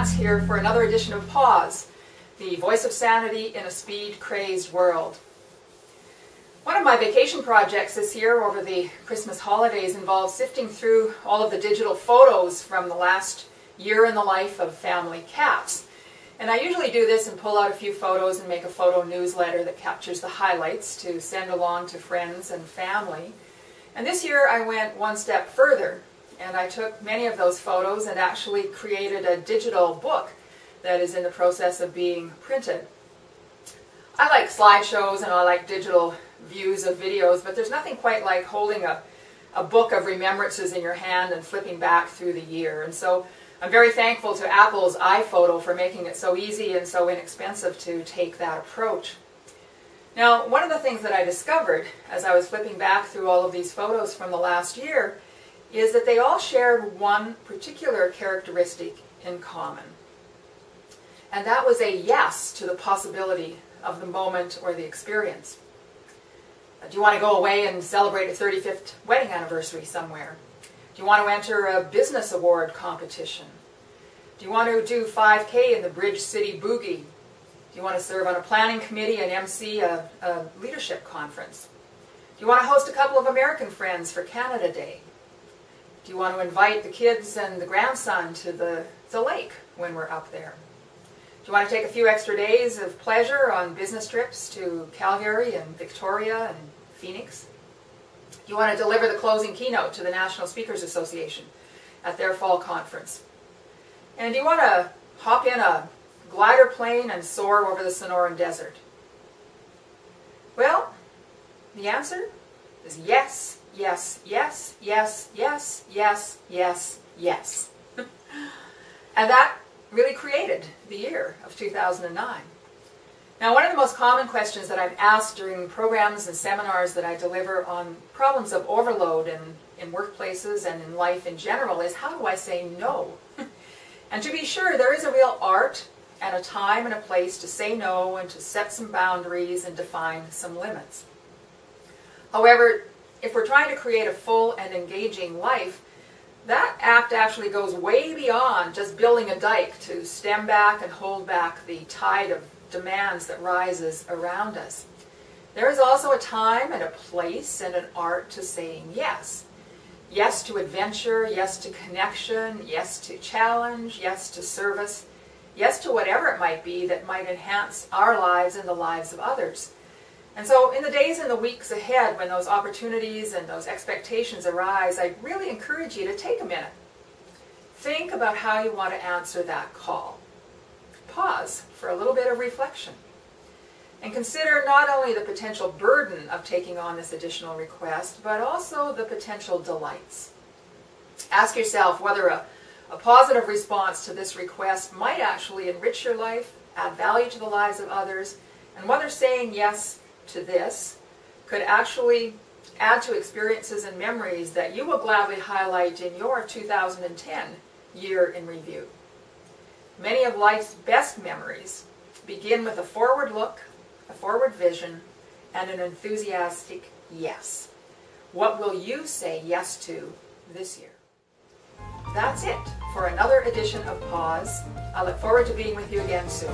Katz here for another edition of Pause, the voice of sanity in a speed-crazed world. One of my vacation projects this year over the Christmas holidays involved sifting through all of the digital photos from the last year in the life of family Katz. And I usually do this and pull out a few photos and make a photo newsletter that captures the highlights to send along to friends and family. And this year I went one step further, and I took many of those photos and actually created a digital book that is in the process of being printed. I like slideshows and I like digital views of videos, but there's nothing quite like holding a book of remembrances in your hand and flipping back through the year. And so I'm very thankful to Apple's iPhoto for making it so easy and so inexpensive to take that approach. Now, one of the things that I discovered as I was flipping back through all of these photos from the last year is that they all shared one particular characteristic in common. And that was a yes to the possibility of the moment or the experience. Do you want to go away and celebrate a 35th wedding anniversary somewhere? Do you want to enter a business award competition? Do you want to do 5K in the Bridge City Boogie? Do you want to serve on a planning committee and MC a leadership conference? Do you want to host a couple of American friends for Canada Day? Do you want to invite the kids and the grandson to the lake when we're up there? Do you want to take a few extra days of pleasure on business trips to Calgary and Victoria and Phoenix? Do you want to deliver the closing keynote to the National Speakers Association at their fall conference? And do you want to hop in a glider plane and soar over the Sonoran Desert? Well, the answer is yes, yes, yes, yes, yes, yes, yes, yes. And that really created the year of 2009. Now, one of the most common questions that I've asked during programs and seminars that I deliver on problems of overload in workplaces and in life in general is, how do I say no? And to be sure, there is a real art and a time and a place to say no and to set some boundaries and define some limits. However, if we're trying to create a full and engaging life, that act actually goes way beyond just building a dike to stem back and hold back the tide of demands that rises around us. There is also a time and a place and an art to saying yes. Yes to adventure, yes to connection, yes to challenge, yes to service, yes to whatever it might be that might enhance our lives and the lives of others. And so in the days and the weeks ahead, when those opportunities and those expectations arise, I really encourage you to take a minute. Think about how you want to answer that call. Pause for a little bit of reflection. And consider not only the potential burden of taking on this additional request, but also the potential delights. Ask yourself whether a positive response to this request might actually enrich your life, add value to the lives of others, and whether saying yes to this could actually add to experiences and memories that you will gladly highlight in your 2010 year in review. Many of life's best memories begin with a forward look, a forward vision, and an enthusiastic yes. What will you say yes to this year? That's it for another edition of Pause. I look forward to being with you again soon.